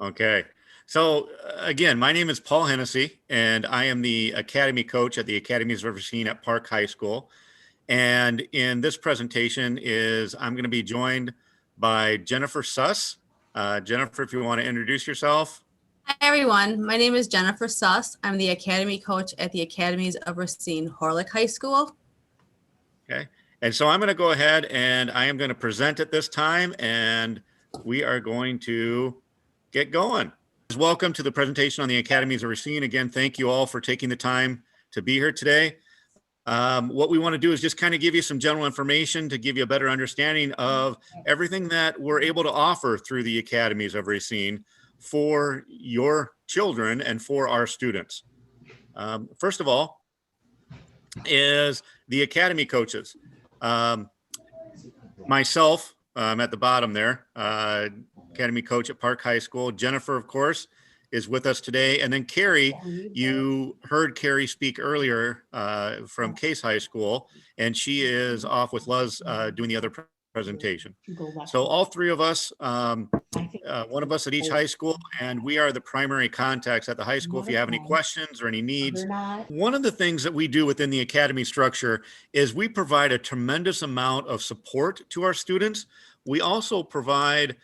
Okay. So again, my name is Paul Hennessy, and I am the Academy coach at the Academies of Racine at Park High School. And in this presentation I'm going to be joined by Jennifer Suss. Jennifer, if you want to introduce yourself. Hi, everyone. My name is Jennifer Suss. I'm the Academy coach at the Academies of Racine Horlick High School. Okay. And so I'm going to go ahead and I am going to present at this time, and we are going to get going. Welcome to the presentation on the Academies of Racine. Again, thank you all for taking the time to be here today. What we want to do is just kind of give you some general information to give you a better understanding of everything that we're able to offer through the Academies of Racine for your children and for our students. First of all is the Academy coaches. Myself, I'm at the bottom there, Academy coach at Park High School. Jennifer, of course, is with us today. And then Carrie, you heard Carrie speak earlier from Case High School, and she is off with Luz doing the other presentation. So all three of us, one of us at each high school, and we are the primary contacts at the high school if you have any questions or any needs. One of the things that we do within the Academy structure is we provide a tremendous amount of support to our students. We also provide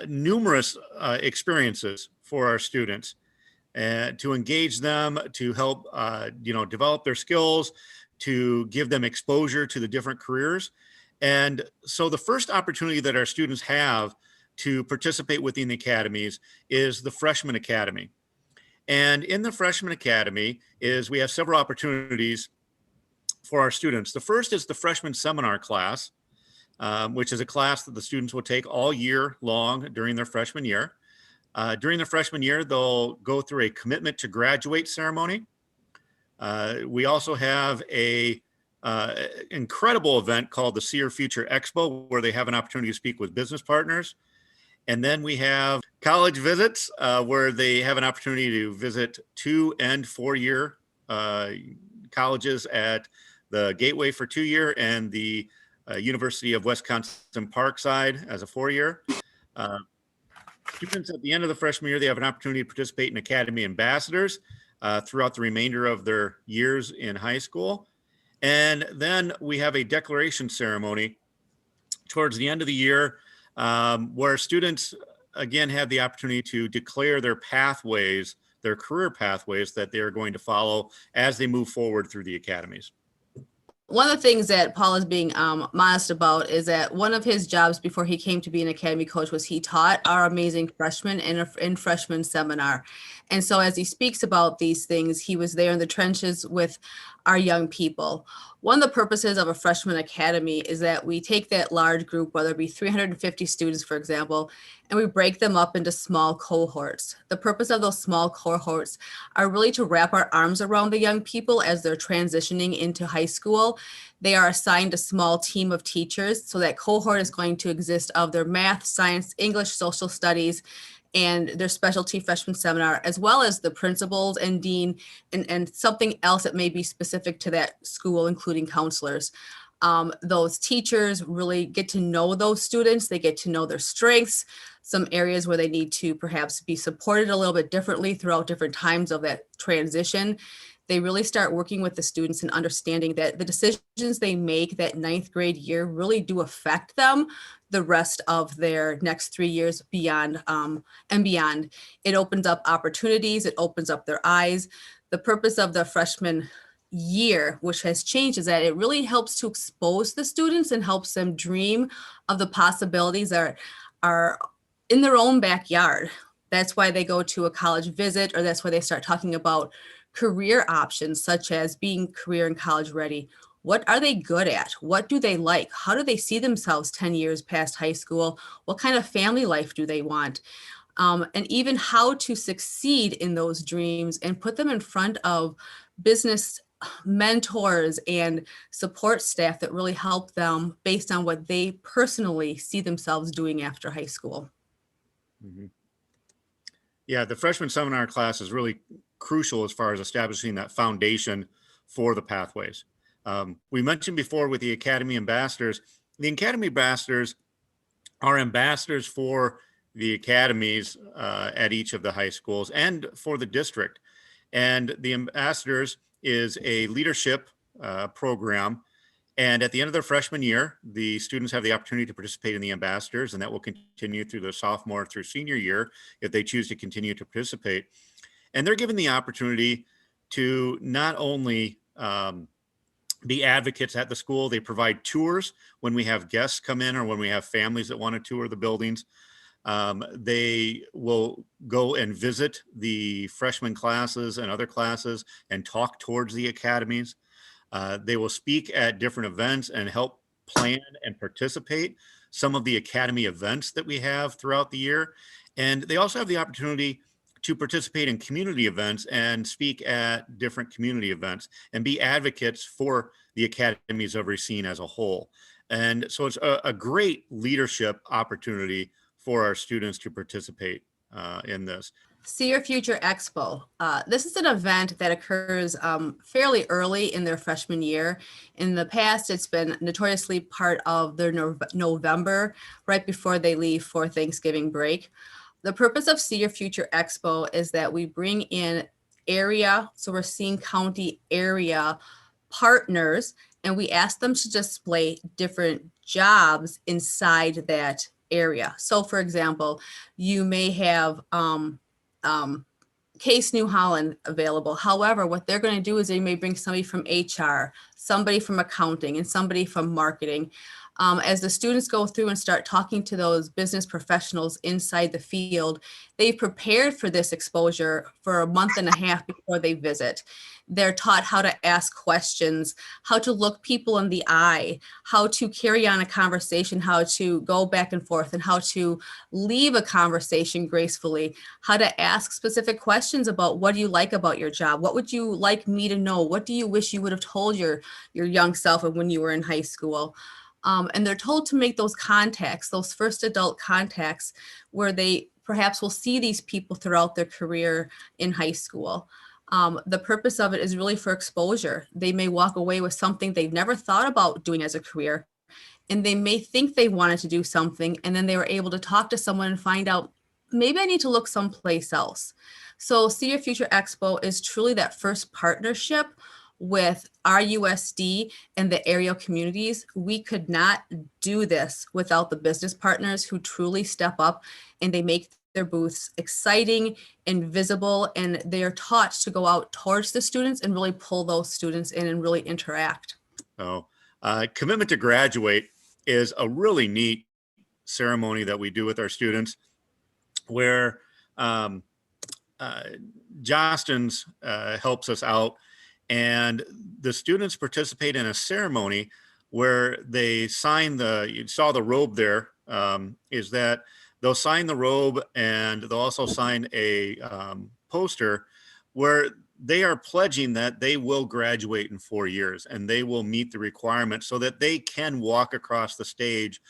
numerous experiences for our students to engage them, to help develop their skills, to give them exposure to the different careers. And so the first opportunity that our students have to participate within the academies is the Freshman Academy. And in the Freshman Academy we have several opportunities for our students. The first is the Freshman Seminar class, which is a class that the students will take all year long during their freshman year. During the freshman year, they'll go through a commitment to graduate ceremony. We also have a incredible event called the See Your Future Expo, where they have an opportunity to speak with business partners. And then we have college visits, where they have an opportunity to visit 2 and 4 year colleges at the Gateway for 2 year and the University of Wisconsin Parkside as a 4 year. Students at the end of the freshman year, they have an opportunity to participate in Academy ambassadors throughout the remainder of their years in high school. And then we have a declaration ceremony towards the end of the year, where students again have the opportunity to declare their pathways, their career pathways that they are going to follow as they move forward through the academies. One of the things that Paul is being modest about is that one of his jobs before he came to be an Academy coach was he taught our amazing freshmen in freshman seminar. And so as he speaks about these things, he was there in the trenches with our young people. One of the purposes of a freshman academy is that we take that large group, whether it be 350 students, for example, and we break them up into small cohorts. The purpose of those small cohorts are really to wrap our arms around the young people as they're transitioning into high school. They are assigned a small team of teachers. So that cohort is going to exist of their math, science, English, social studies, and their specialty freshman seminar, as well as the principals and dean and something else that may be specific to that school, including counselors. Those teachers really get to know those students. They get to know their strengths, some areas where they need to perhaps be supported a little bit differently throughout different times of that transition. They really start working with the students and understanding that the decisions they make that 9th grade year really do affect them the rest of their next 3 years beyond and beyond. It opens up opportunities. It opens up their eyes. The purpose of the freshman year, which has changed, is that it really helps to expose the students and helps them dream of the possibilities that are in their own backyard. That's why they go to a college visit, or that's why they start talking about career options, such as being career and college ready. What are they good at? What do they like? How do they see themselves 10 years past high school? What kind of family life do they want? And even how to succeed in those dreams and put them in front of business mentors and support staff that really help them based on what they personally see themselves doing after high school. Mm-hmm. Yeah, the freshman seminar class is really crucial as far as establishing that foundation for the pathways. We mentioned before with the Academy ambassadors, the Academy ambassadors are ambassadors for the academies at each of the high schools and for the district. And the ambassadors is a leadership program. And at the end of their freshman year, the students have the opportunity to participate in the ambassadors, and that will continue through their sophomore through senior year if they choose to continue to participate. And they're given the opportunity to not only be advocates at the school, they provide tours when we have guests come in or when we have families that want to tour the buildings. They will go and visit the freshman classes and other classes and talk towards the academies. They will speak at different events and help plan and participate some of the academy events that we have throughout the year. And they also have the opportunity to participate in community events and speak at different community events and be advocates for the academies of Racine as a whole. And so it's a great leadership opportunity for our students to participate in this. See Your Future Expo. This is an event that occurs fairly early in their freshman year. In the past, it's been notoriously part of their November, right before they leave for Thanksgiving break. The purpose of See Your Future Expo is that we bring in area, so Racine County area partners, and we ask them to display different jobs inside that area. So for example, you may have Case New Holland available. However, what they're going to do is they may bring somebody from HR, somebody from accounting, and somebody from marketing. As the students go through and start talking to those business professionals inside the field, they've prepared for this exposure for a month and a half before they visit. They're taught how to ask questions, how to look people in the eye, how to carry on a conversation, how to go back and forth, and how to leave a conversation gracefully, how to ask specific questions about what do you like about your job? What would you like me to know? What do you wish you would have told your young self when you were in high school? And they're told to make those contacts, those first adult contacts, where they perhaps will see these people throughout their career in high school. The purpose of it is really for exposure. They may walk away with something they've never thought about doing as a career, and they may think they wanted to do something, and then they were able to talk to someone and find out, maybe I need to look someplace else. So See Your Future Expo is truly that first partnership with RUSD and the area communities. We could not do this without the business partners who truly step up and they make their booths exciting and visible, and they are taught to go out towards the students and really pull those students in and really interact. Oh, Commitment to Graduate is a really neat ceremony that we do with our students where Jostens helps us out, and the students participate in a ceremony where they sign you saw the robe there, is that they'll sign the robe and they'll also sign a poster where they are pledging that they will graduate in 4 years and they will meet the requirements so that they can walk across the stage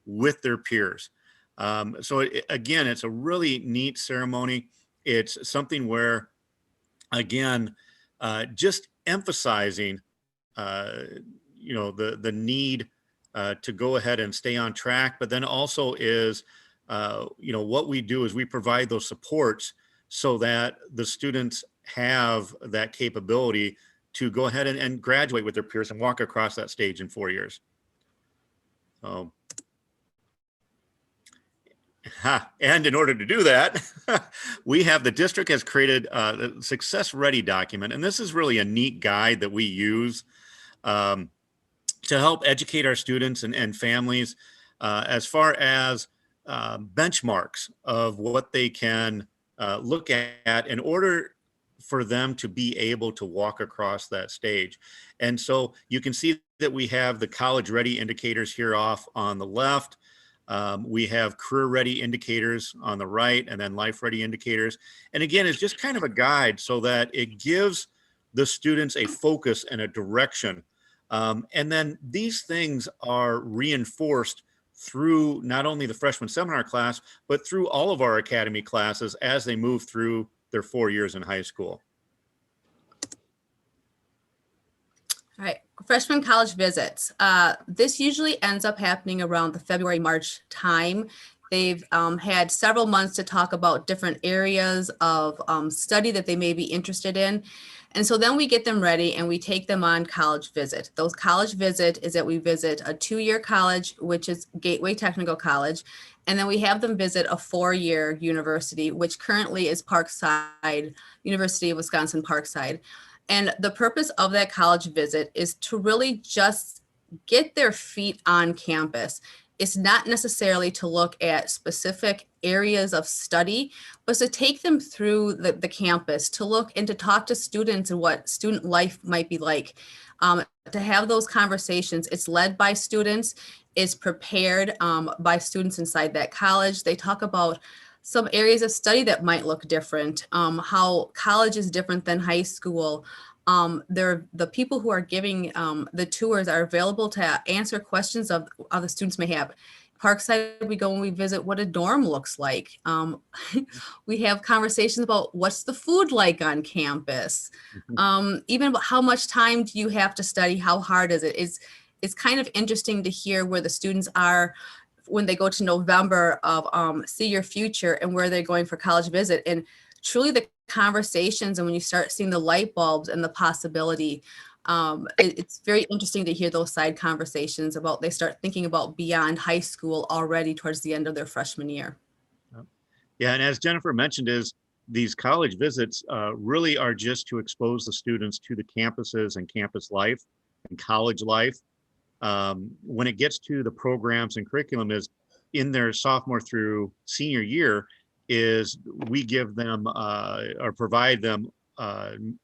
with their peers. Again, it's a really neat ceremony. It's something where, again, just emphasizing, the need to go ahead and stay on track, but then also is, what we do is we provide those supports so that the students have that capability to go ahead and graduate with their peers and walk across that stage in 4 years. So, and in order to do that, the district has created a Success Ready document. And this is really a neat guide that we use to help educate our students and families as far as benchmarks of what they can look at in order for them to be able to walk across that stage. And so you can see that we have the college ready indicators here off on the left. We have career ready indicators on the right, and then life ready indicators. And again, it's just kind of a guide so that it gives the students a focus and a direction. And then these things are reinforced through not only the freshman seminar class, but through all of our academy classes as they move through their 4 years in high school. All right, freshman college visits. This usually ends up happening around the February, March time. They've had several months to talk about different areas of study that they may be interested in. And so then we get them ready and we take them on college visit. Those college visit is that we visit a 2-year college, which is Gateway Technical College. And then we have them visit a 4-year university, which currently is Parkside, University of Wisconsin Parkside. And the purpose of that college visit is to really just get their feet on campus. It's not necessarily to look at specific areas of study, but to take them through the campus, to look and to talk to students and what student life might be like, to have those conversations. It's led by students, it's prepared by students inside that college. They talk about some areas of study that might look different, how college is different than high school. The people who are giving the tours are available to answer questions of the students may have. Parkside, we go and we visit what a dorm looks like. We have conversations about what's the food like on campus. Even about how much time do you have to study? How hard is it? It's kind of interesting to hear where the students are when they go to November of See Your Future and where they're going for college visit. And truly the conversations, and when you start seeing the light bulbs and the possibility, it's very interesting to hear those side conversations about they start thinking about beyond high school already towards the end of their freshman year. Yeah, and as Jennifer mentioned, is these college visits really are just to expose the students to the campuses and campus life and college life. When it gets to the programs and curriculum is in their sophomore through senior year, is we give them or provide them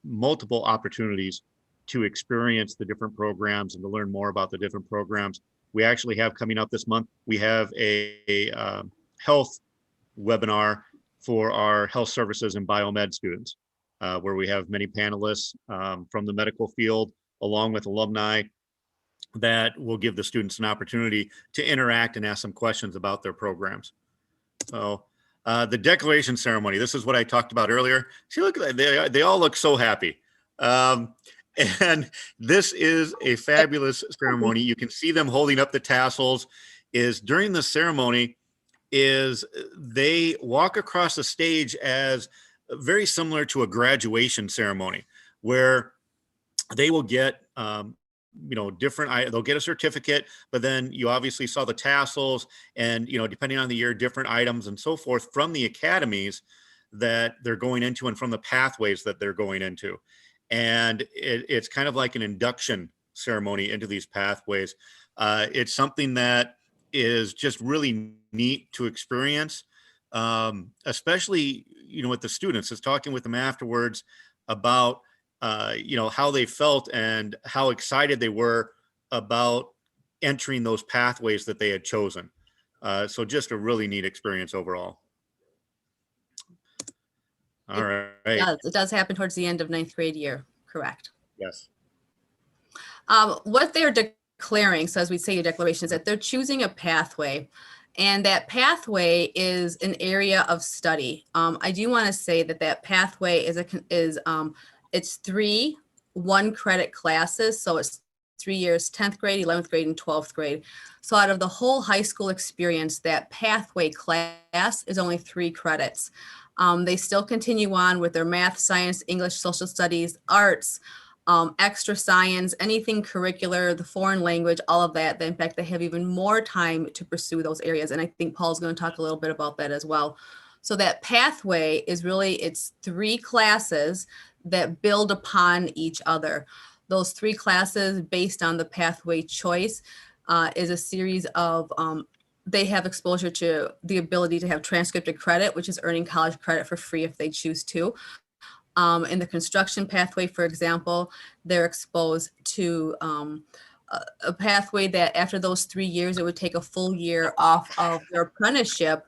multiple opportunities to experience the different programs and to learn more about the different programs. We actually have coming up this month, we have a health webinar for our health services and biomed students, where we have many panelists from the medical field, along with alumni, that will give the students an opportunity to interact and ask some questions about their programs. So the declaration ceremony, this is what I talked about earlier. See, look, they all look so happy. And this is a fabulous ceremony. You can see them holding up the tassels. Is during the ceremony is they walk across the stage as very similar to a graduation ceremony, where they will get different, they'll get a certificate, but then you obviously saw the tassels and, depending on the year, different items and so forth from the academies that they're going into and from the pathways that they're going into. And it's kind of like an induction ceremony into these pathways. It's something that is just really neat to experience, especially, with the students. It's talking with them afterwards about how they felt and how excited they were about entering those pathways that they had chosen. So just a really neat experience overall. All right. It does happen towards the end of 9th grade year, correct? Yes. What they're declaring, so as we say your declaration, is that they're choosing a pathway. And that pathway is an area of study. I do want to say that pathway is it's 3 1-credit classes. So it's 3 years, 10th grade, 11th grade, and 12th grade. So out of the whole high school experience, that pathway class is only 3 credits. They still continue on with their math, science, English, social studies, arts, extra science, anything curricular, the foreign language, all of that. In fact, they have even more time to pursue those areas. And I think Paul's going to talk a little bit about that as well. So that pathway is really, it's 3 classes that build upon each other. Those 3 classes based on the pathway choice is a series of, they have exposure to the ability to have transcripted credit, which is earning college credit for free if they choose to. In the construction pathway, for example, they're exposed to a pathway that after those 3 years, it would take a full year off of their apprenticeship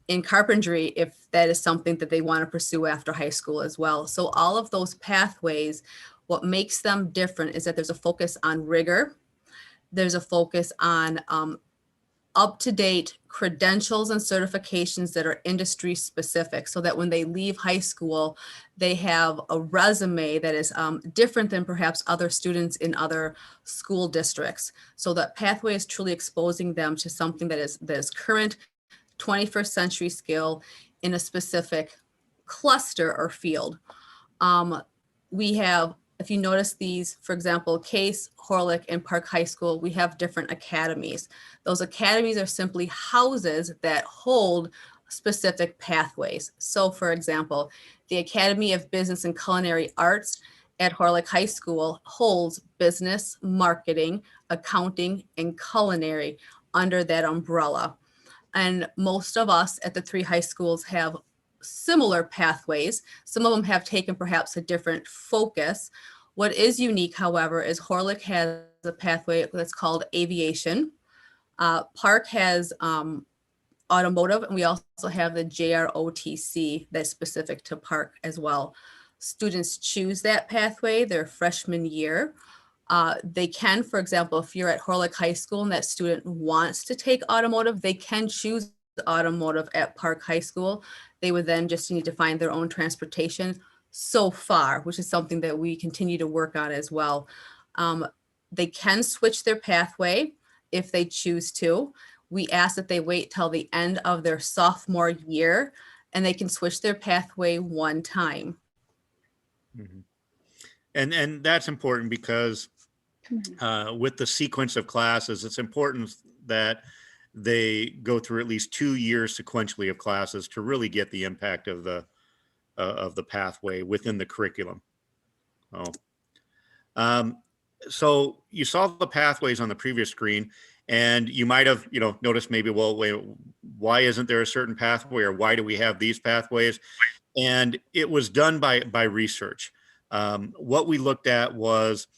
in carpentry if that is something that they want to pursue after high school as well. So all of those pathways, what makes them different is that there's a focus on rigor. There's a focus on up-to-date credentials and certifications that are industry specific, so that when they leave high school, they have a resume that is different than perhaps other students in other school districts. So that pathway is truly exposing them to something that is current, 21st century skill in a specific cluster or field. We have, if you notice these, for example, Case, Horlick, and Park High School, we have different academies. Those academies are simply houses that hold specific pathways. So for example, the Academy of Business and Culinary Arts at Horlick High School holds business, marketing, accounting, and culinary under that umbrella. And most of us at the three high schools have similar pathways. Some of them have taken perhaps a different focus. What is unique, however, is Horlick has a pathway that's called aviation. Park has automotive, and we also have the JROTC that's specific to Park as well. Students choose that pathway their freshman year. They can, for example, if you're at Horlick High School and that student wants to take automotive, they can choose automotive at Park High School. They would then just need to find their own transportation so far, which is something that we continue to work on as well. They can switch their pathway if they choose to. We ask that they wait till the end of their sophomore year, and they can switch their pathway one time. Mhm. And that's important because with the sequence of classes, it's important that they go through at least 2 years sequentially of classes to really get the impact of the pathway within the curriculum. Oh. So you saw the pathways on the previous screen, and you might have, noticed maybe, well, wait, why isn't there a certain pathway, or why do we have these pathways? And it was done by research. What we looked at was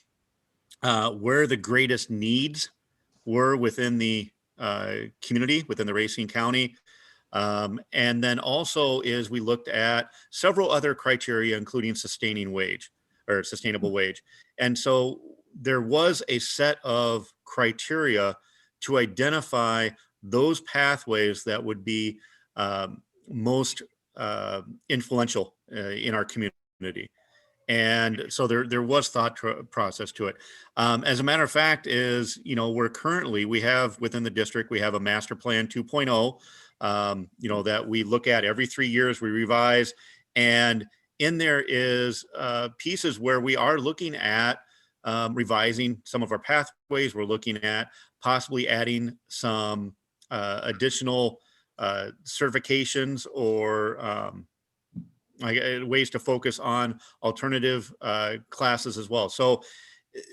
where the greatest needs were within the community, within the Racine County. And then also is we looked at several other criteria, including sustainable wage. And so there was a set of criteria to identify those pathways that would be most influential in our community. And so there was thought process to it. As a matter of fact, we have within the district, we have a master plan 2.0, that we look at every 3 years, we revise. And in there is pieces where we are looking at revising some of our pathways. We're looking at possibly adding some additional certifications or ways to focus on alternative classes as well. So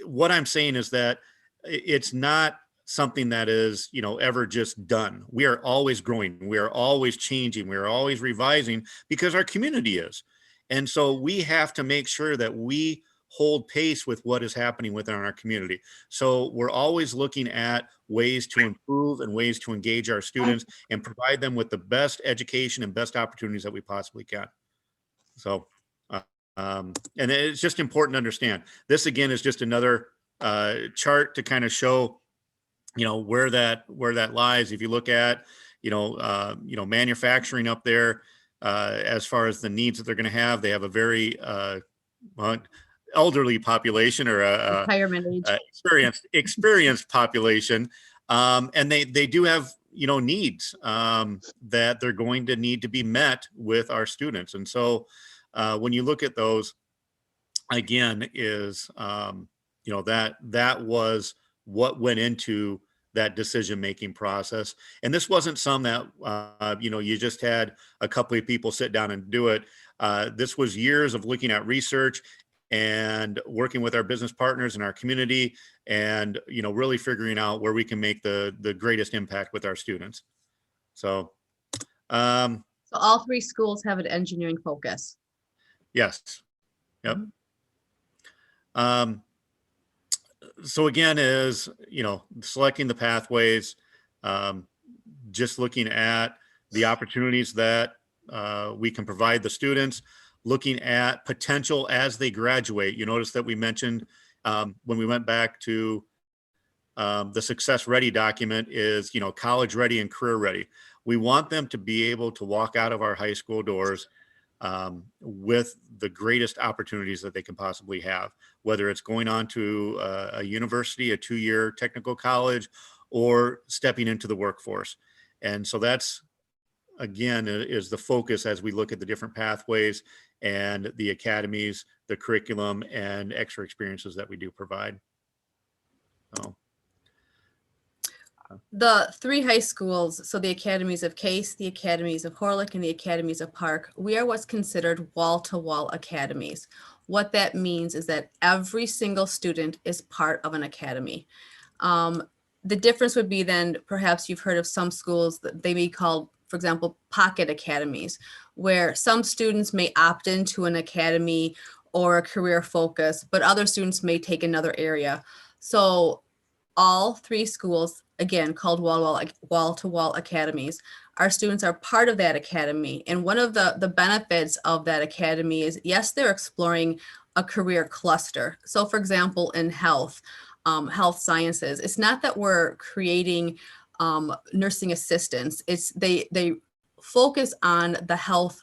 what I'm saying is that it's not something that is, ever just done. We are always growing. We are always changing. We are always revising because our community is. And so we have to make sure that we hold pace with what is happening within our community. So we're always looking at ways to improve and ways to engage our students and provide them with the best education and best opportunities that we possibly can. So, and it's just important to understand. This again is just another chart to kind of show, where that lies. If you look at, manufacturing up there, as far as the needs that they're going to have, they have a very elderly population, or Retirement age. experienced population, and they do have needs that they're going to need to be met with our students. And so when you look at those, again, is that was what went into that decision-making process. And this wasn't some that you just had a couple of people sit down and do it. This was years of looking at research and working with our business partners in our community, and really figuring out where we can make the greatest impact with our students. So So all three schools have an engineering focus. yes. Yep. So again, is selecting the pathways, just looking at the opportunities that we can provide the students, looking at potential as they graduate. You notice that we mentioned when we went back to the Success Ready document is, college ready and career ready. We want them to be able to walk out of our high school doors with the greatest opportunities that they can possibly have, whether it's going on to a university, a 2-year technical college, or stepping into the workforce. And so that's again, is the focus as we look at the different pathways and the academies, the curriculum, and extra experiences that we do provide. So, The three high schools, so the Academies of Case, the Academies of Horlick, and the Academies of Park, we are what's considered wall-to-wall academies. What that means is that every single student is part of an academy. The difference would be then, perhaps you've heard of some schools that they may be called, for example, pocket academies, where some students may opt into an academy or a career focus, but other students may take another area. So all three schools, again, called wall-to-wall academies, our students are part of that academy. And one of the benefits of that academy is, yes, they're exploring a career cluster. So for example, in health sciences, it's not that we're creating nursing assistants. It's they focus on the health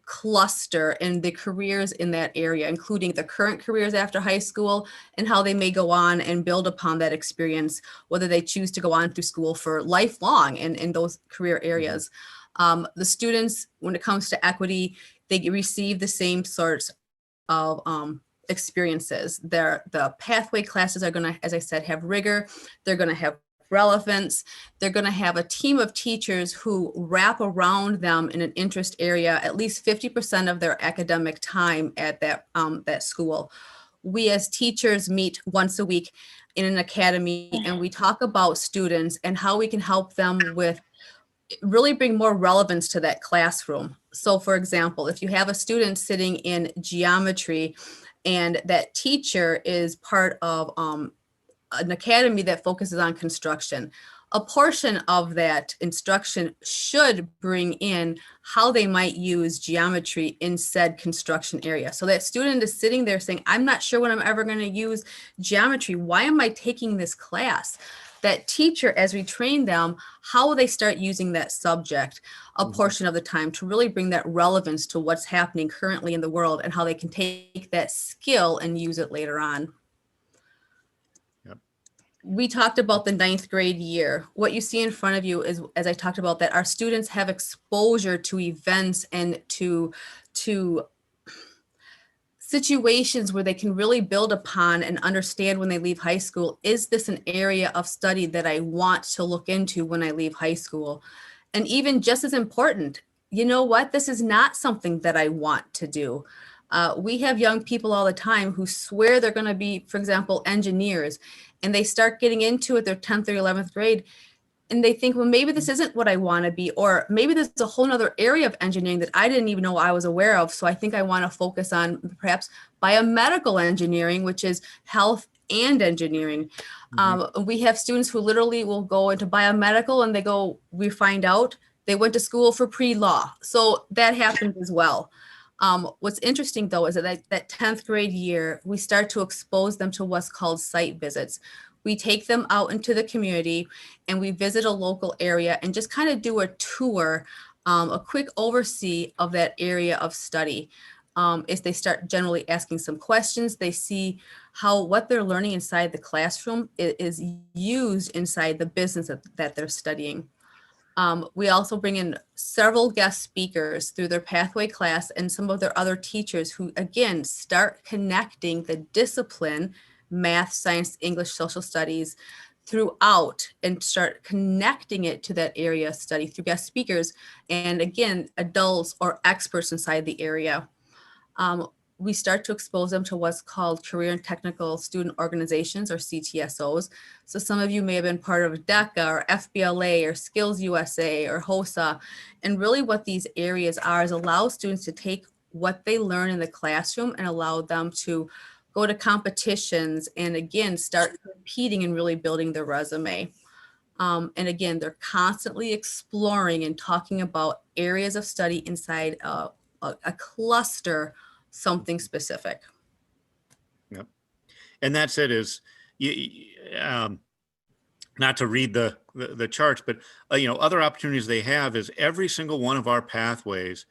cluster and the careers in that area, including the current careers after high school and how they may go on and build upon that experience, whether they choose to go on through school for lifelong in those career areas. The students, when it comes to equity, they receive the same sorts of experiences. The pathway classes are going to, as I said, have rigor. They're going to have relevance. They're going to have a team of teachers who wrap around them in an interest area at least 50% of their academic time at that school. We as teachers meet once a week in an academy, and we talk about students and how we can help them with really bring more relevance to that classroom. So for example, if you have a student sitting in geometry and that teacher is part of an academy that focuses on construction, a portion of that instruction should bring in how they might use geometry in said construction area. So that student is sitting there saying, I'm not sure when I'm ever going to use geometry. Why am I taking this class? That teacher, as we train them, how will they start using that subject a portion of the time to really bring that relevance to what's happening currently in the world and how they can take that skill and use it later on. We talked about the 9th grade year. What you see in front of you is, as I talked about, that our students have exposure to events and to situations where they can really build upon and understand when they leave high school. Is this an area of study that I want to look into when I leave high school? And even just as important, you know what? This is not something that I want to do. We have young people all the time who swear they're going to be, for example, engineers, and they start getting into it, their 10th or 11th grade, and they think, well, maybe this isn't what I want to be, or maybe there's a whole nother area of engineering that I didn't even know I was aware of. So I think I want to focus on perhaps biomedical engineering, which is health and engineering. We have students who literally will go into biomedical and we find out they went to school for pre-law. So that happens as well. What's interesting though is that 10th grade year, we start to expose them to what's called site visits. We take them out into the community and we visit a local area and just kind of do a tour, a quick oversee of that area of study. As they start generally asking some questions, they see how what they're learning inside the classroom is used inside the business that they're studying. We also bring in several guest speakers through their pathway class and some of their other teachers who, again, start connecting the discipline, math, science, English, social studies, throughout and start connecting it to that area of study through guest speakers and, again, adults or experts inside the area. We start to expose them to what's called career and technical student organizations, or CTSOs. So some of you may have been part of DECA or FBLA or Skills USA or HOSA. And really what these areas are is allow students to take what they learn in the classroom and allow them to go to competitions and, again, start competing and really building their resume. And again, they're constantly exploring and talking about areas of study inside a cluster, something specific. Yep. And that's it, is not to read the charts, but other opportunities they have is every single one of our pathways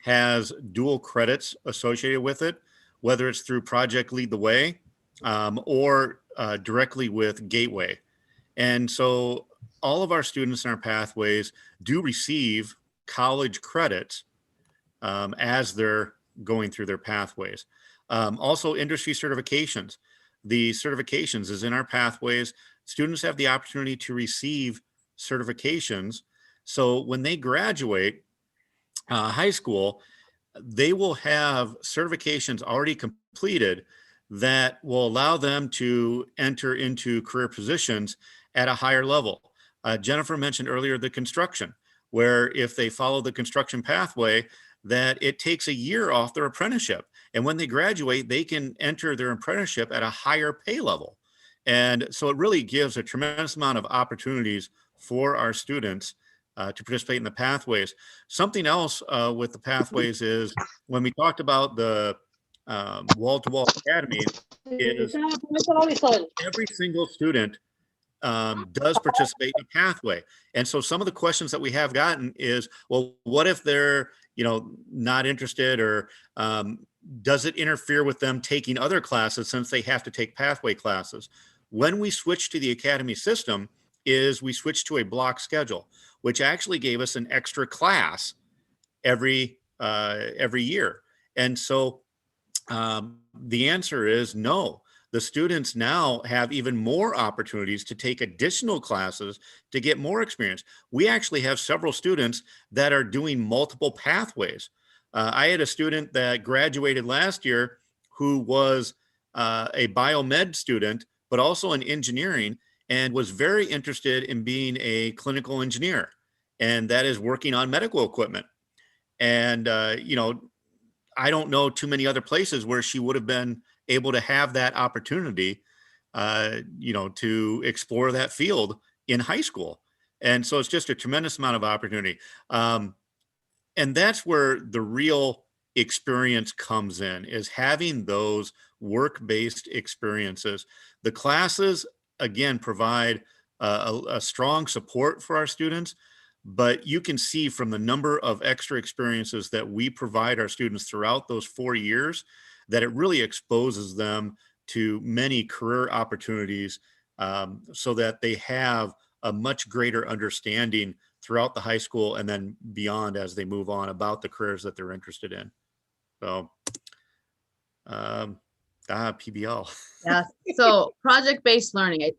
has dual credits associated with it, whether it's through Project Lead the Way or directly with Gateway. And so all of our students in our pathways do receive college credits as they're going through their pathways. Also, industry certifications. The certifications is in our pathways. Students have the opportunity to receive certifications. So when they graduate high school, they will have certifications already completed that will allow them to enter into career positions at a higher level. Jennifer mentioned earlier the construction, where if they follow the construction pathway, that it takes a year off their apprenticeship. And when they graduate, they can enter their apprenticeship at a higher pay level. And so it really gives a tremendous amount of opportunities for our students to participate in the pathways. Something else with the pathways is when we talked about the wall-to-wall academies, is every single student does participate in a pathway. And so some of the questions that we have gotten is, well, what if they're, not interested, or does it interfere with them taking other classes since they have to take pathway classes? When we switched to the Academy system, is we switched to a block schedule, which actually gave us an extra class every year. And so the answer is no. The students now have even more opportunities to take additional classes to get more experience. We actually have several students that are doing multiple pathways. I had a student that graduated last year who was a biomed student, but also in engineering, and was very interested in being a clinical engineer, and that is working on medical equipment. And, I don't know too many other places where she would have been able to have that opportunity, to explore that field in high school. And so it's just a tremendous amount of opportunity. And that's where the real experience comes in, is having those work-based experiences. The classes, again, provide a strong support for our students, but you can see from the number of extra experiences that we provide our students throughout those 4 years that it really exposes them to many career opportunities, so that they have a much greater understanding throughout the high school and then beyond as they move on about the careers that they're interested in. So, PBL. Yeah. So project-based learning,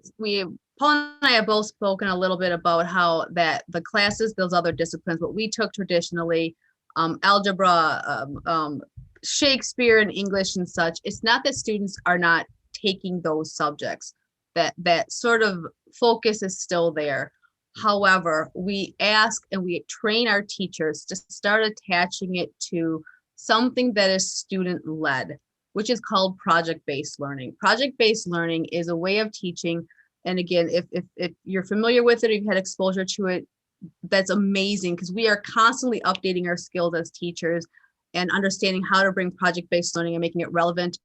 Paul and I have both spoken a little bit about how that the classes, those other disciplines, what we took traditionally, algebra, Shakespeare and English and such, it's not that students are not taking those subjects, that sort of focus is still there. However, we ask and we train our teachers to start attaching it to something that is student-led, which is called project-based learning. Project-based learning is a way of teaching. And again, if you're familiar with it, or you've had exposure to it, that's amazing, because we are constantly updating our skills as teachers and understanding how to bring project-based learning and making it relevant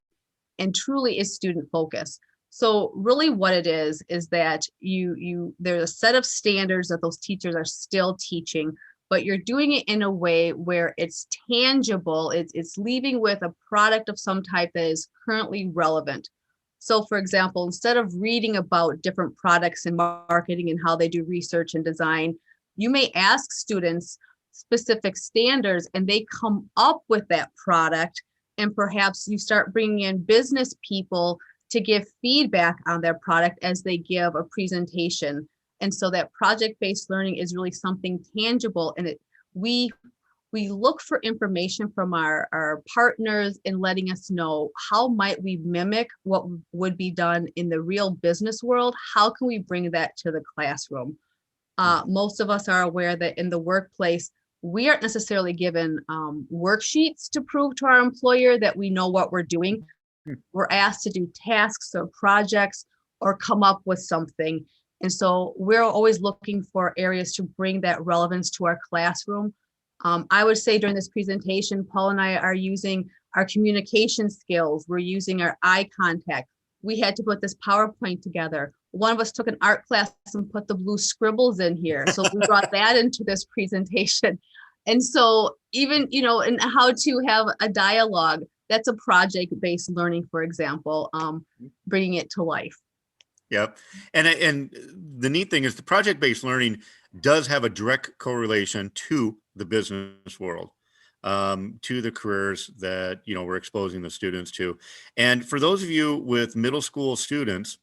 and truly is student focused. So really what it is that there's a set of standards that those teachers are still teaching, but you're doing it in a way where it's tangible. It's leaving with a product of some type that is currently relevant. So for example, instead of reading about different products and marketing and how they do research and design, you may ask students specific standards and they come up with that product. And perhaps you start bringing in business people to give feedback on their product as they give a presentation. And so that project-based learning is really something tangible. And we look for information from our partners in letting us know, how might we mimic what would be done in the real business world? How can we bring that to the classroom? Most of us are aware that in the workplace, we aren't necessarily given worksheets to prove to our employer that we know what we're doing. We're asked to do tasks or projects or come up with something. And so we're always looking for areas to bring that relevance to our classroom. I would say during this presentation, Paul and I are using our communication skills. We're using our eye contact. We had to put this PowerPoint together. One of us took an art class and put the blue scribbles in here. So we brought that into this presentation. And so even, and how to have a dialogue, that's a project-based learning, for example, bringing it to life. Yep. And the neat thing is the project-based learning does have a direct correlation to the business world, to the careers that, we're exposing the students to. And for those of you with middle school students,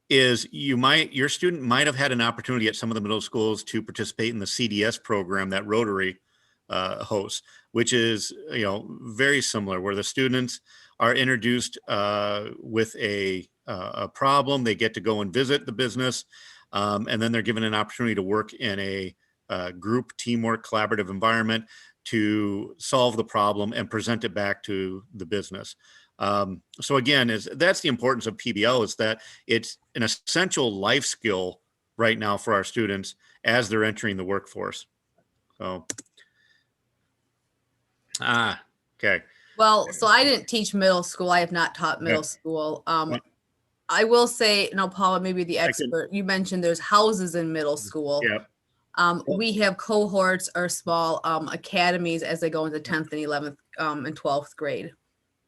is your student might have had an opportunity at some of the middle schools to participate in the CDS program that Rotary hosts, which is, very similar, where the students are introduced with a problem. They get to go and visit the business, and then they're given an opportunity to work in a group, teamwork, collaborative environment to solve the problem and present it back to the business. So again, that's the importance of PBL, is that it's an essential life skill right now for our students as they're entering the workforce. So, okay. Well, so I didn't teach middle school. I have not taught middle school. I will say, Paula, maybe the expert, you mentioned there's houses in middle school. Yeah. We have cohorts or small academies as they go into 10th and 11th and 12th grade.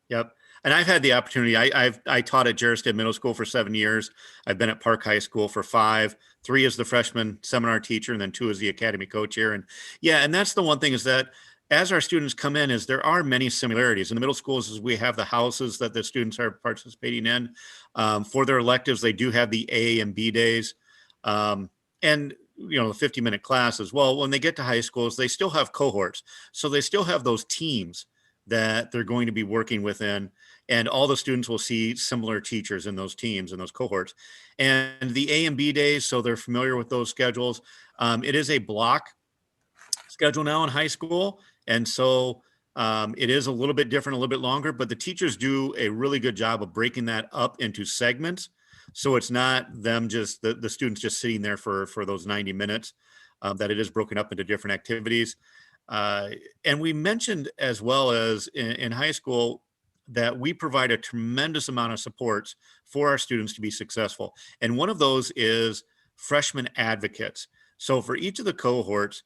Yep. And I've had the opportunity. I taught at Jarrett Middle School for 7 years. I've been at Park High School for 5, 3 as the freshman seminar teacher, and then 2 as the academy coach here. And and that's the one thing, is that as our students come in, is there are many similarities in the middle schools. Is we have the houses that the students are participating in for their electives. They do have the A and B days, and the 50-minute class as well. When they get to high schools, they still have cohorts, so they still have those teams that they're going to be working within, and all the students will see similar teachers in those teams and those cohorts. And the A and B days, so they're familiar with those schedules. It is a block schedule now in high school, and so it is a little bit different, a little bit longer, but the teachers do a really good job of breaking that up into segments. So it's not them just the students just sitting there for those 90 minutes, that it is broken up into different activities. And we mentioned, as well as in high school, that we provide a tremendous amount of supports for our students to be successful. And one of those is freshman advocates. So for each of the cohorts,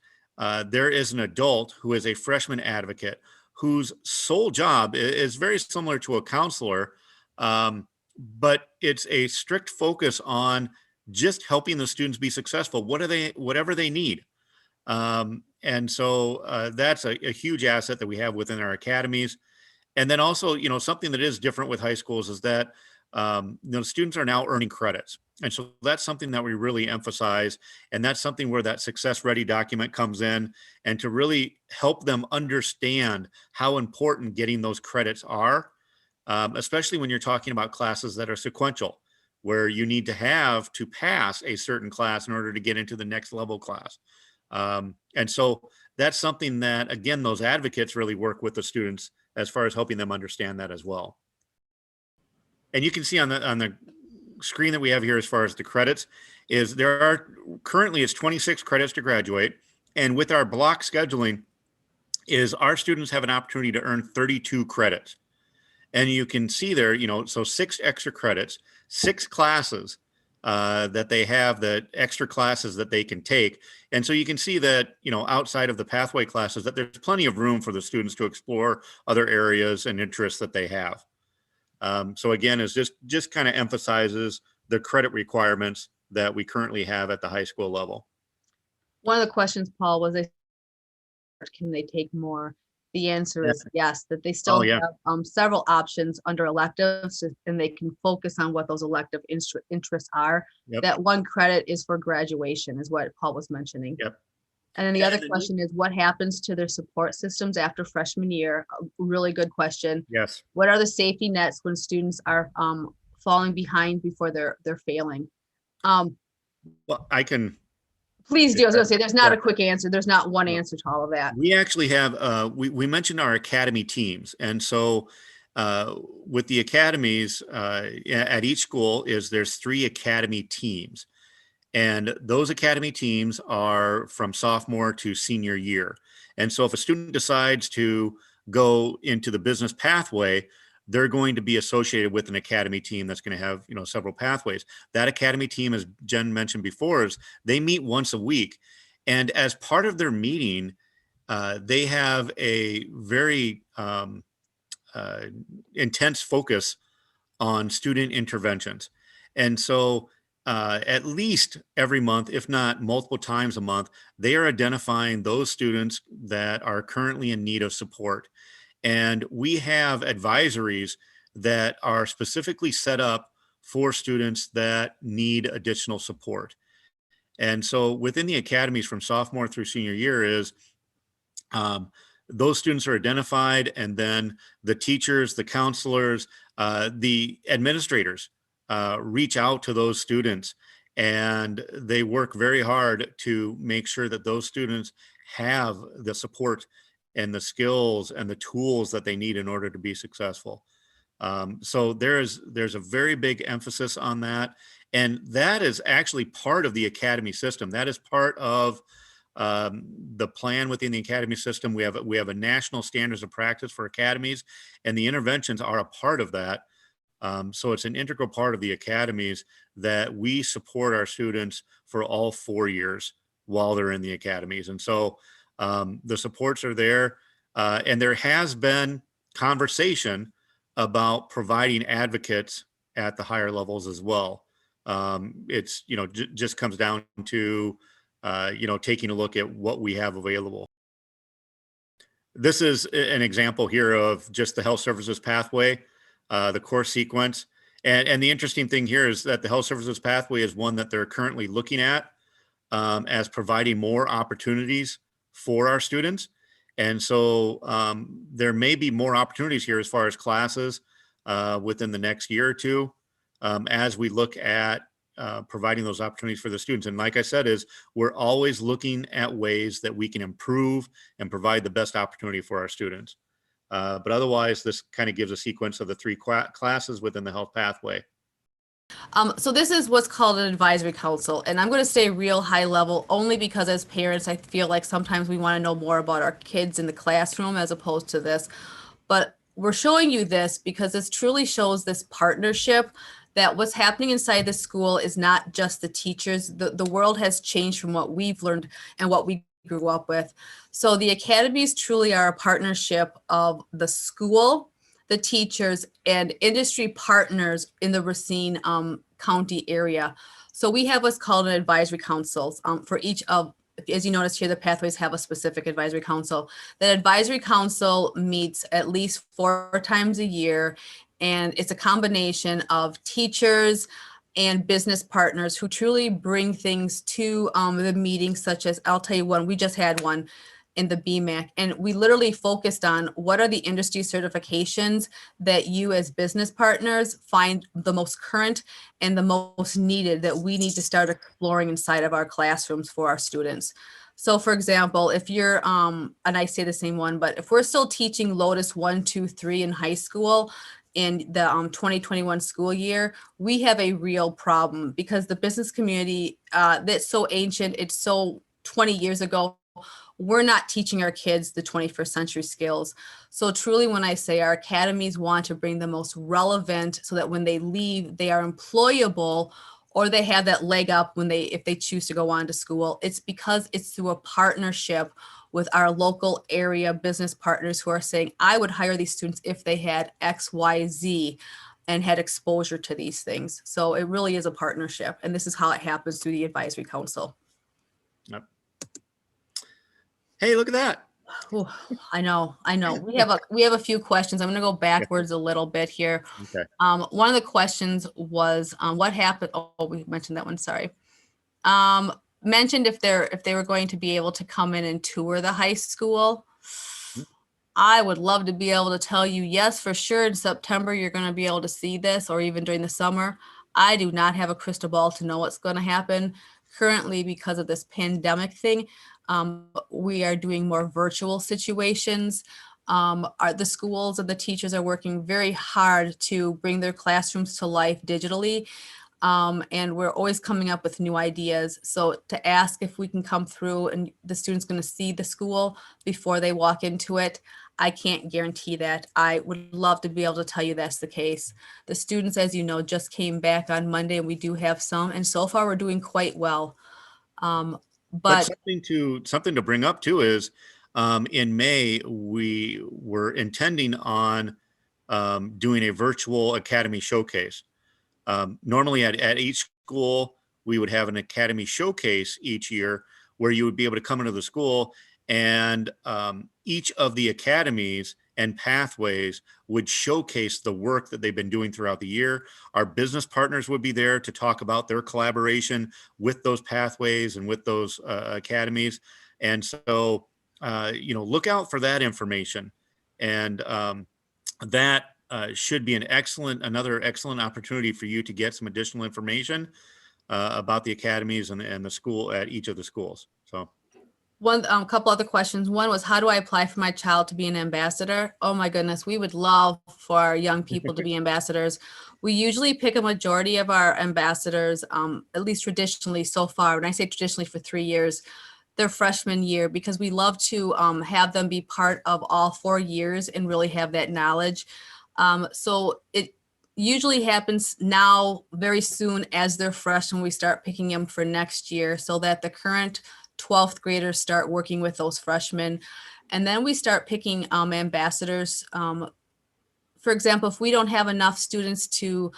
there is an adult who is a freshman advocate whose sole job is very similar to a counselor, but it's a strict focus on just helping the students be successful. Whatever they need. And so that's a huge asset that we have within our academies. And then also, something that is different with high schools is that, students are now earning credits. And so that's something that we really emphasize. And that's something where that success ready document comes in, and to really help them understand how important getting those credits are, especially when you're talking about classes that are sequential, where you need to have to pass a certain class in order to get into the next level class. And so that's something that, again, those advocates really work with the students as far as helping them understand that as well. And you can see on the screen that we have here, as far as the credits, is there are currently it's 26 credits to graduate. And with our block scheduling, is our students have an opportunity to earn 32 credits. And you can see there, so 6 extra credits, 6 classes that they have, that extra classes that they can take. And so you can see that, outside of the pathway classes, that there's plenty of room for the students to explore other areas and interests that they have. So again, it's just kind of emphasizes the credit requirements that we currently have at the high school level. One of the questions, Paul, was, can they take more? The answer is yes, that they still have several options under electives, and they can focus on what those elective interests are. That 1 credit is for graduation, is what Paul was mentioning. And then the other question is, what happens to their support systems after freshman year? A really good question. Yes. What are the safety nets when students are falling behind before they're failing? Well, I can. Please do. I was going to say, there's not a quick answer. There's not one answer to all of that. We actually have, we mentioned our academy teams. And so with the academies at each school, there's 3 academy teams. And those academy teams are from sophomore to senior year. And so if a student decides to go into the business pathway, they're going to be associated with an academy team that's going to have, several pathways. That academy team, as Jen mentioned before, is they meet once a week. And as part of their meeting, they have a very intense focus on student interventions. And so at least every month, if not multiple times a month, they are identifying those students that are currently in need of support. And we have advisories that are specifically set up for students that need additional support. And so within the academies from sophomore through senior year is um, those students are identified, and then the teachers, the counselors, the administrators reach out to those students, and they work very hard to make sure that those students have the support and the skills and the tools that they need in order to be successful. So there's a very big emphasis on that, and that is actually part of the academy system. That is part of the plan within the academy system. We have a national standards of practice for academies, and the interventions are a part of that. So it's an integral part of the academies that we support our students for all 4 years while they're in the academies. And so the supports are there, and there has been conversation about providing advocates at the higher levels as well. It's, just comes down to, taking a look at what we have available. This is an example here of just the health services pathway, the course sequence. And the interesting thing here is that the health services pathway is one that they're currently looking at as providing more opportunities for our students. And so there may be more opportunities here as far as classes within the next year or two as we look at providing those opportunities for the students. And like I said, we're always looking at ways that we can improve and provide the best opportunity for our students. But otherwise, this kind of gives a sequence of the three classes within the health pathway. So this is what's called an advisory council, and I'm going to stay real high level only because as parents, I feel like sometimes we want to know more about our kids in the classroom as opposed to this. But we're showing you this because this truly shows this partnership that what's happening inside the school is not just the teachers. The world has changed from what we've learned and what we grew up with. So the academies truly are a partnership of the school, the teachers, and industry partners in the Racine County area. So we have what's called an advisory councils for each of, as you notice here, the pathways have a specific advisory council. That advisory council meets at least 4 times a year, and it's a combination of teachers and business partners who truly bring things to the meeting, such as, I'll tell you one, we just had one in the BMAC, and we literally focused on what are the industry certifications that you as business partners find the most current and the most needed that we need to start exploring inside of our classrooms for our students. So for example, if you're, and I say the same one, but if we're still teaching Lotus 1, 2, 3 in high school, in the 2021 school year, we have a real problem because the business community that's so ancient, it's so 20 years ago, we're not teaching our kids the 21st century skills. So truly, when I say our academies want to bring the most relevant so that when they leave, they are employable or they have that leg up if they choose to go on to school, it's because it's through a partnership with our local area business partners who are saying, I would hire these students if they had X, Y, Z and had exposure to these things. So it really is a partnership. And this is how it happens through the advisory council. Yep. Hey, look at that. Ooh, I know. We have a few questions. I'm going to go backwards a little bit here. Okay. One of the questions was what happened. Oh, we mentioned that one. Sorry. Mentioned if they were going to be able to come in and tour the high school. I would love to be able to tell you, yes, for sure, in September, you're going to be able to see this, or even during the summer. I do not have a crystal ball to know what's going to happen. Currently, because of this pandemic thing, we are doing more virtual situations. The schools and the teachers are working very hard to bring their classrooms to life digitally. And we're always coming up with new ideas. So to ask if we can come through and the student's going to see the school before they walk into it, I can't guarantee that. I would love to be able to tell you that's the case. The students, as you know, just came back on Monday, and we do have some, and so far we're doing quite well. But something to bring up too is in May, we were intending on doing a virtual academy showcase. Normally at each school, we would have an academy showcase each year where you would be able to come into the school, and each of the academies and pathways would showcase the work that they've been doing throughout the year. Our business partners would be there to talk about their collaboration with those pathways and with those academies. And so, look out for that information. And that should be another excellent opportunity for you to get some additional information about the academies and the school at each of the schools. So One couple other questions. One was, how do I apply for my child to be an ambassador? Oh my goodness, we would love for our young people to be ambassadors. We usually pick a majority of our ambassadors, at least traditionally so far. When I say traditionally, for 3 years, their freshman year, because we love to have them be part of all 4 years and really have that knowledge. So it usually happens now very soon as they're fresh, when we start picking them for next year, so that the current 12th graders start working with those freshmen. And then we start picking ambassadors. For example, if we don't have enough students to,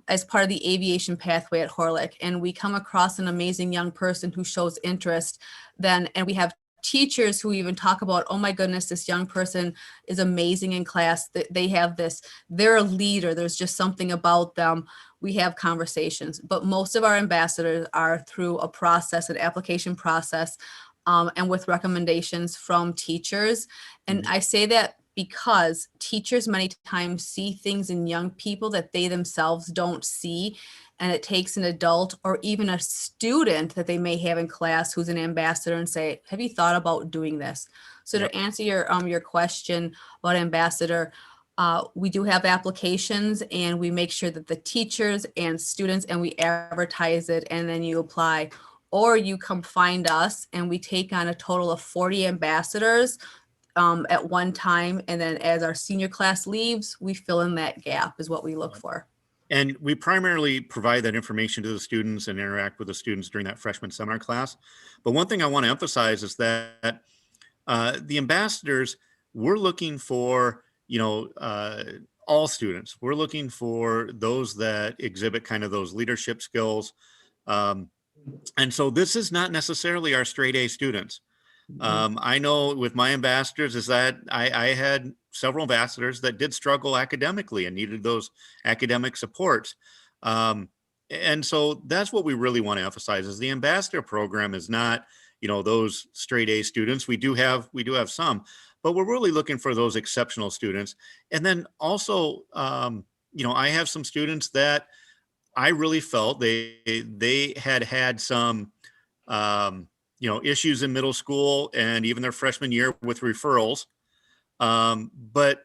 as part of the aviation pathway at Horlick, and we come across an amazing young person who shows interest, and we have teachers who even talk about, oh my goodness, this young person is amazing in class. They have this, they're a leader. There's just something about them. We have conversations, but most of our ambassadors are through a process, an application process, and with recommendations from teachers. And I say that because teachers many times see things in young people that they themselves don't see. And it takes an adult or even a student that they may have in class who's an ambassador and say, have you thought about doing this? So to answer your question about ambassador, we do have applications, and we make sure that the teachers and students, and we advertise it, and then you apply. Or you come find us, and we take on a total of 40 ambassadors at one time. And then as our senior class leaves, we fill in that gap, is what we look for. And we primarily provide that information to the students and interact with the students during that freshman seminar class. But one thing I want to emphasize is that the ambassadors, we're looking for, all students. We're looking for those that exhibit kind of those leadership skills. And so this is not necessarily our straight A students. I know with my ambassadors is that I had several ambassadors that did struggle academically and needed those academic supports. And so that's what we really want to emphasize, is the ambassador program is not, those straight A students. We do have some, but we're really looking for those exceptional students. And then also, I have some students that I really felt they had some, issues in middle school and even their freshman year with referrals. But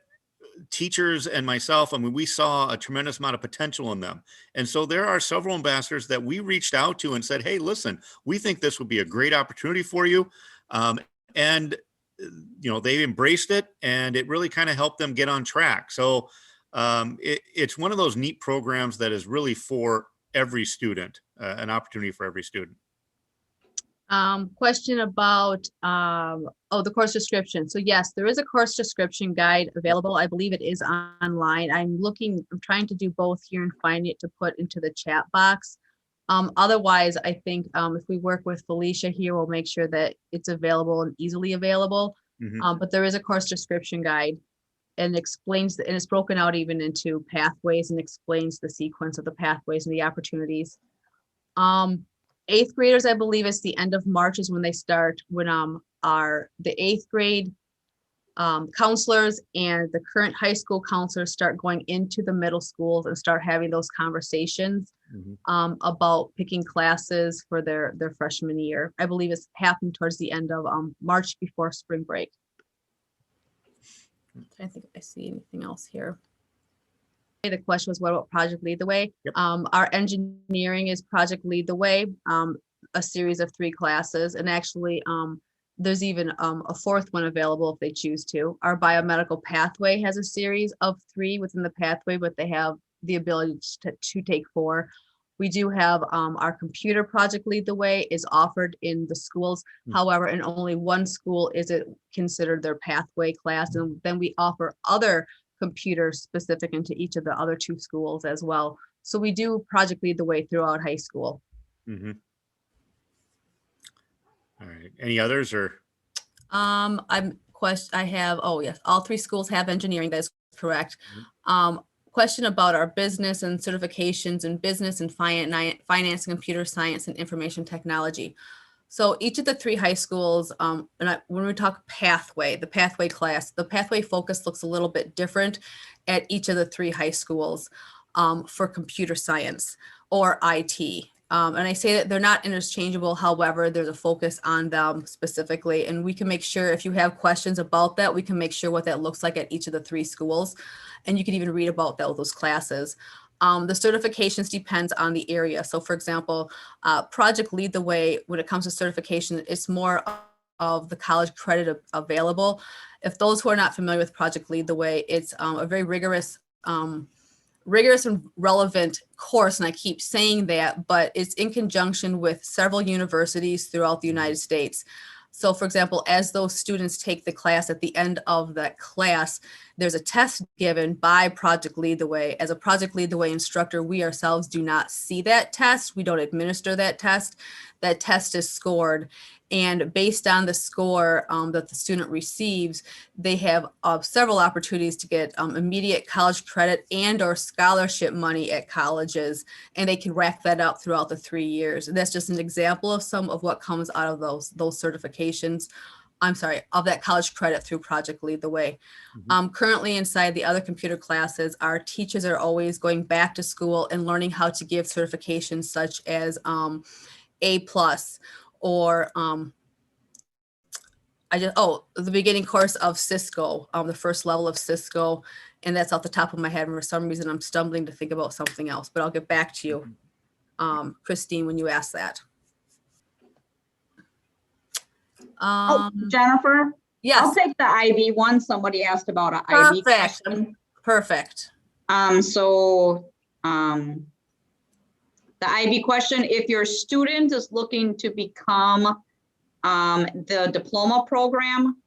teachers and myself, we saw a tremendous amount of potential in them. And so there are several ambassadors that we reached out to and said, hey, listen, we think this would be a great opportunity for you. And they embraced it, and it really kind of helped them get on track. So it's one of those neat programs that is really for every student, an opportunity for every student. Question about, the course description. So yes, there is a course description guide available. I believe it is online. I'm trying to do both here and find it to put into the chat box. Otherwise, I think if we work with Felicia here, we'll make sure that it's available and easily available. But there is a course description guide, and explains, and it's broken out even into pathways, and explains the sequence of the pathways and the opportunities. 8th graders, I believe it's the end of March is when they start, when the 8th grade counselors and the current high school counselors start going into the middle schools and start having those conversations about picking classes for their freshman year. I believe it's happened towards the end of March, before spring break. I think I see anything else here. The question was, what about Project Lead the Way? Yep. Our engineering is Project Lead the Way, a series of 3 classes. And actually, there's even a 4th one available if they choose to. Our biomedical pathway has a series of 3 within the pathway, but they have the ability to take 4. We do have our computer Project Lead the Way is offered in the schools. However, in only one school is it considered their pathway class. And then we offer other computers specific into each of the other 2 schools as well. So we do project lead the way throughout high school. Mm-hmm. All right. Any others or? I have, oh yes, all three schools have engineering, that is correct. Mhm. Question about our business and certifications in business and finance, computer science, and information technology. So each of the three high schools, when we talk pathway, the pathway class, the pathway focus looks a little bit different at each of the three high schools for computer science or IT. And I say that they're not interchangeable. However, there's a focus on them specifically. And we can make sure if you have questions about that, we can make sure what that looks like at each of the three schools. And you can even read about those classes. The certifications depends on the area. So for example, Project Lead the Way, when it comes to certification, it's more of the college credit available. If those who are not familiar with Project Lead the Way, it's a very rigorous and relevant course, and I keep saying that, but it's in conjunction with several universities throughout the United States. So for example, as those students take the class, at the end of that class, there's a test given by Project Lead the Way. As a Project Lead the Way instructor, we ourselves do not see that test. We don't administer that test. That test is scored. And based on the score that the student receives, they have several opportunities to get immediate college credit and or scholarship money at colleges, and they can rack that up throughout the 3 years. And that's just an example of some of what comes out of those certifications. I'm sorry, of that college credit through Project Lead the Way. Currently inside the other computer classes, our teachers are always going back to school and learning how to give certifications such as A+, or the beginning course of Cisco, the first level of Cisco, and that's off the top of my head. And for some reason, I'm stumbling to think about something else, but I'll get back to you, Christine, when you ask that. Jennifer? Yes. I'll take the IB one. Somebody asked about an IB question. Perfect. The IB question, if your student is looking to become the diploma program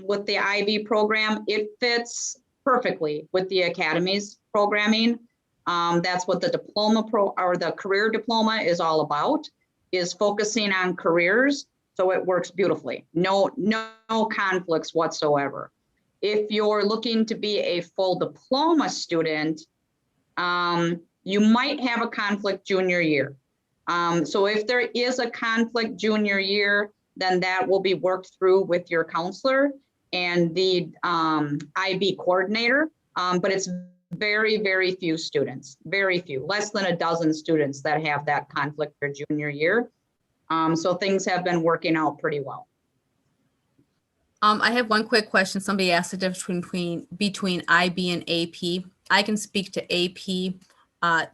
with the IB program, it fits perfectly with the Academies programming. That's what the diploma or the career diploma is all about, is focusing on careers. So it works beautifully. No conflicts whatsoever. If you're looking to be a full diploma student, you might have a conflict junior year. So if there is a conflict junior year, then that will be worked through with your counselor and the IB coordinator. But it's very, very few students, very few, less than a dozen students that have that conflict for junior year. So things have been working out pretty well. I have one quick question. Somebody asked the difference between IB and AP. I can speak to AP.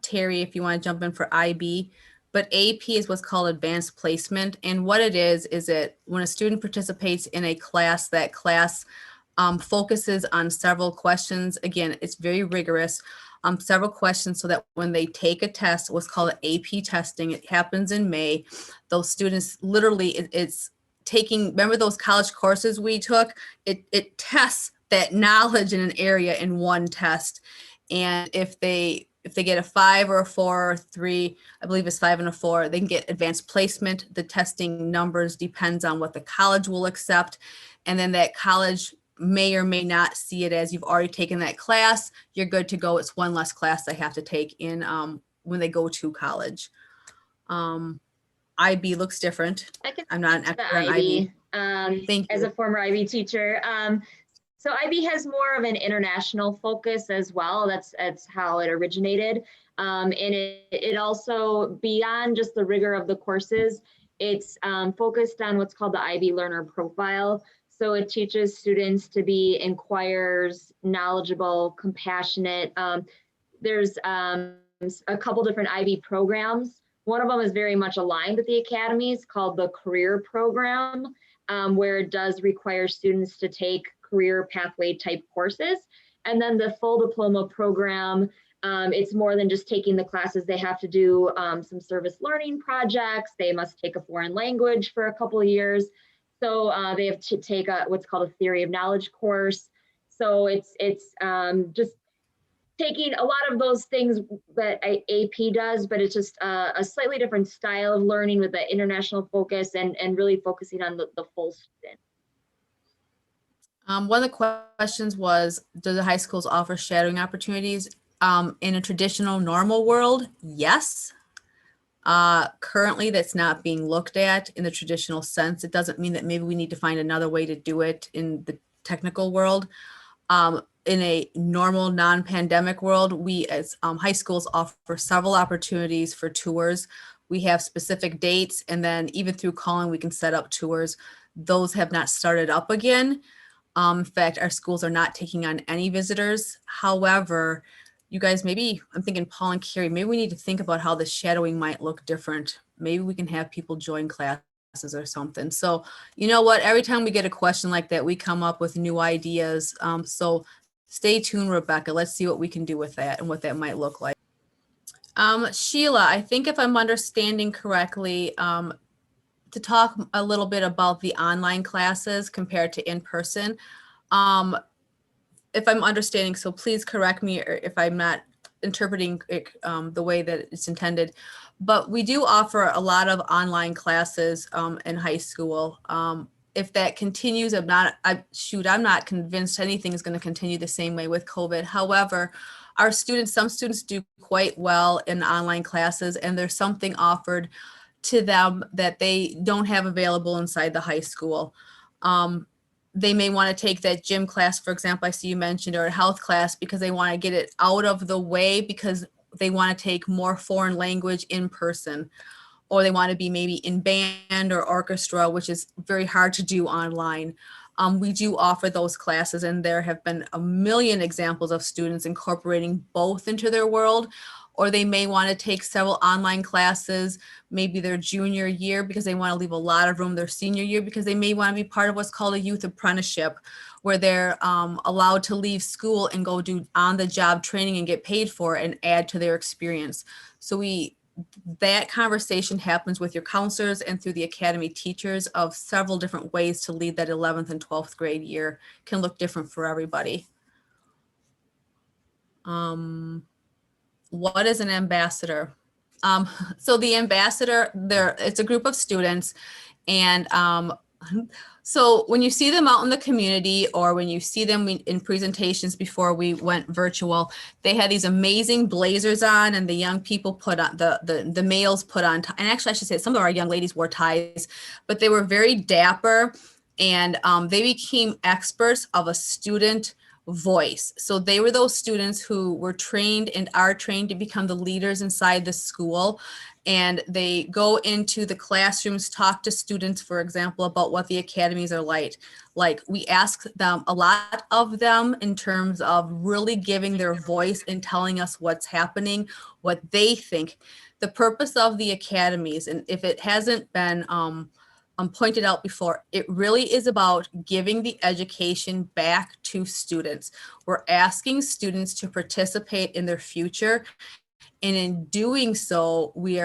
Terry, if you want to jump in for IB, but AP is what's called advanced placement. And what it is that when a student participates in a class, that class focuses on several questions. Again, it's very rigorous, several questions, so that when they take a test, what's called AP testing, it happens in May. Those students literally, it's taking, remember those college courses we took? It tests that knowledge in an area in one test. And if they get a 5 or a 4 or 3, I believe it's 5 and a 4, they can get advanced placement. The testing numbers depends on what the college will accept. And then that college may or may not see it as you've already taken that class. You're good to go. It's one less class they have to take in when they go to college. IB looks different. I'm not an expert on IB. Thank you. As a former IB teacher. So IB has more of an international focus as well. That's how it originated. And it also, beyond just the rigor of the courses, it's focused on what's called the IB learner profile. So it teaches students to be inquirers, knowledgeable, compassionate. There's a couple different IB programs. One of them is very much aligned with the Academies, called the career program, where it does require students to take career pathway type courses. And then the full diploma program, it's more than just taking the classes. They have to do some service learning projects. They must take a foreign language for a couple of years. So they have to take what's called a theory of knowledge course. So it's just taking a lot of those things that AP does, but it's just a slightly different style of learning with the international focus and really focusing on the full student. One of the questions was, do the high schools offer shadowing opportunities? In a traditional normal world, yes. Currently, that's not being looked at in the traditional sense. It doesn't mean that maybe we need to find another way to do it in the technical world. In a normal non-pandemic world, we as high schools offer several opportunities for tours. We have specific dates, and then even through calling, we can set up tours. Those have not started up again. In fact, our schools are not taking on any visitors. However, you guys, maybe, I'm thinking Paul and Carrie, maybe we need to think about how the shadowing might look different. Maybe we can have people join classes or something. So you know what, every time we get a question like that, we come up with new ideas. So stay tuned, Rebecca. Let's see what we can do with that and what that might look like. Sheila, I think if I'm understanding correctly, to talk a little bit about the online classes compared to in-person. If I'm understanding, so please correct me if I'm not interpreting it the way that it's intended. But we do offer a lot of online classes in high school. If that continues, I'm not convinced anything is going to continue the same way with COVID. However, some students do quite well in online classes, and there's something offered to them that they don't have available inside the high school. They may want to take that gym class, for example, I see you mentioned, or a health class, because they want to get it out of the way because they want to take more foreign language in person, or they want to be maybe in band or orchestra, which is very hard to do online. We do offer those classes, and there have been a million examples of students incorporating both into their world. Or they may want to take several online classes, maybe their junior year, because they want to leave a lot of room their senior year, because they may want to be part of what's called a youth apprenticeship, where they're allowed to leave school and go do on-the-job training and get paid for it and add to their experience. So that conversation happens with your counselors and through the academy teachers of several different ways to lead that 11th and 12th grade year. Can look different for everybody. What is an ambassador? So the ambassador, it's a group of students, and so when you see them out in the community, or when you see them in presentations before we went virtual, they had these amazing blazers on, and the young people put on, the males put on, and actually I should say some of our young ladies wore ties, but they were very dapper, and they became experts of a student voice. So they were those students who were trained and are trained to become the leaders inside the school. And they go into the classrooms, talk to students, for example, about what the academies are like. Like, we ask them, a lot of them, in terms of really giving their voice and telling us what's happening, what they think. The purpose of the academies, and if it hasn't been pointed out before, it really is about giving the education back to students. We're asking students to participate in their future. And in doing so, we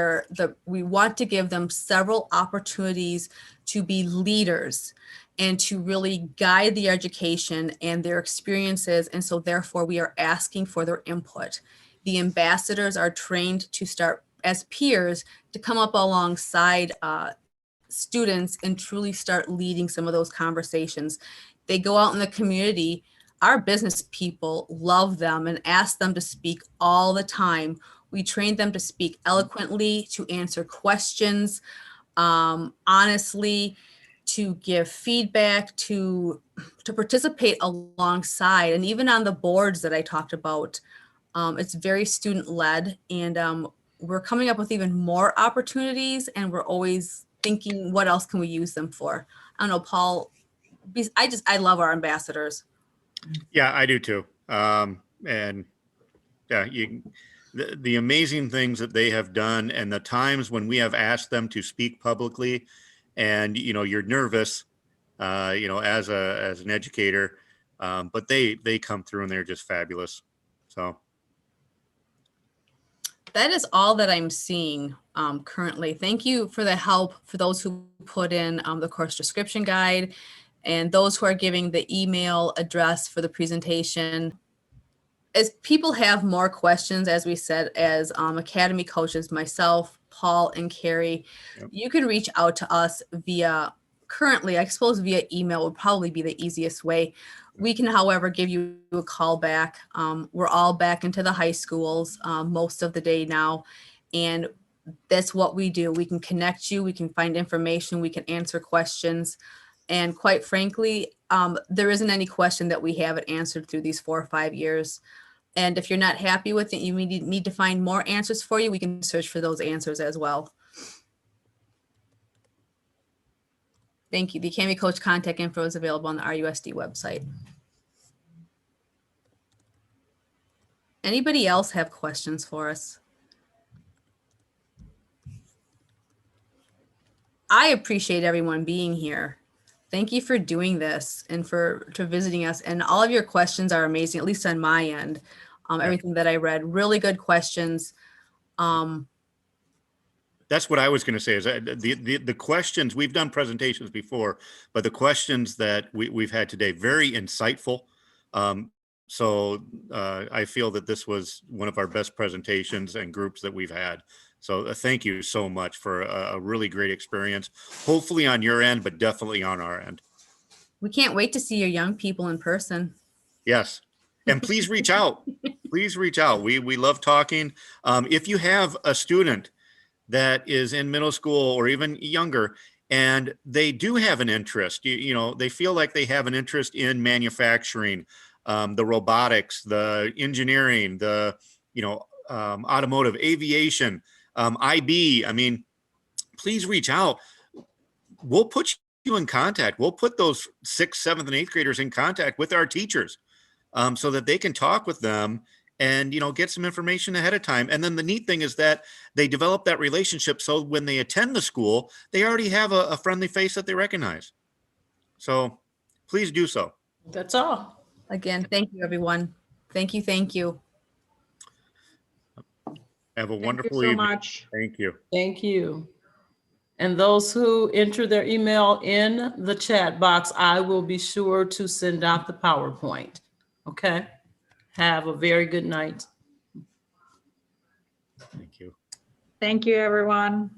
want to give them several opportunities to be leaders and to really guide the education and their experiences. And so therefore, we are asking for their input. The ambassadors are trained to start as peers to come up alongside students and truly start leading some of those conversations. They go out in the community. Our business people love them and ask them to speak all the time. We train them to speak eloquently, to answer questions, honestly, to give feedback, to participate alongside. And even on the boards that I talked about, it's very student-led, and we're coming up with even more opportunities, and we're always thinking, what else can we use them for? I don't know, Paul, I love our ambassadors. Yeah, I do too. And yeah, the amazing things that they have done, and the times when we have asked them to speak publicly, and you're nervous, as an educator, but they come through and they're just fabulous. So that is all that I'm seeing currently. Thank you for the help for those who put in the course description guide, and those who are giving the email address for the presentation. as people have more questions, as we said, as Academy coaches, myself, Paul, and Carrie, Yep. you can reach out to us currently, I suppose via email would probably be the easiest way. We can, however, give you a call back. We're all back into the high schools most of the day now, and that's what we do. We can connect you, we can find information, we can answer questions. And quite frankly, there isn't any question that we haven't answered through these 4 or 5 years. And if you're not happy with it, you need to find more answers for you, we can search for those answers as well. Thank you. The Academy Coach contact info is available on the RUSD website. Anybody else have questions for us? I appreciate everyone being here. Thank you for doing this and for visiting us. And all of your questions are amazing, at least on my end. Everything that I read, really good questions. That's what I was going to say is that the questions, we've done presentations before, but the questions that we've had today, very insightful. So I feel that this was one of our best presentations and groups that we've had. So thank you so much for a really great experience, hopefully on your end, but definitely on our end. We can't wait to see your young people in person. Yes. And please reach out. Please reach out. We love talking. If you have a student that is in middle school or even younger, and they do have an interest, you know, they feel like they have an interest in manufacturing, the robotics, the engineering, the, you know, automotive, aviation, IB, I mean, please reach out. We'll put you in contact. We'll put those 6th, 7th, and 8th graders in contact with our teachers so that they can talk with them and, you know, get some information ahead of time. And then the neat thing is that they develop that relationship. So when they attend the school, they already have a friendly face that they recognize. So please do so. That's all. Again, thank you, everyone. Thank you. Thank you. Have a Thank you wonderful so evening. much. Thank you. Thank you. And those who enter their email in the chat box, I will be sure to send out the PowerPoint. Okay? Have a very good night. Thank you. Thank you, everyone.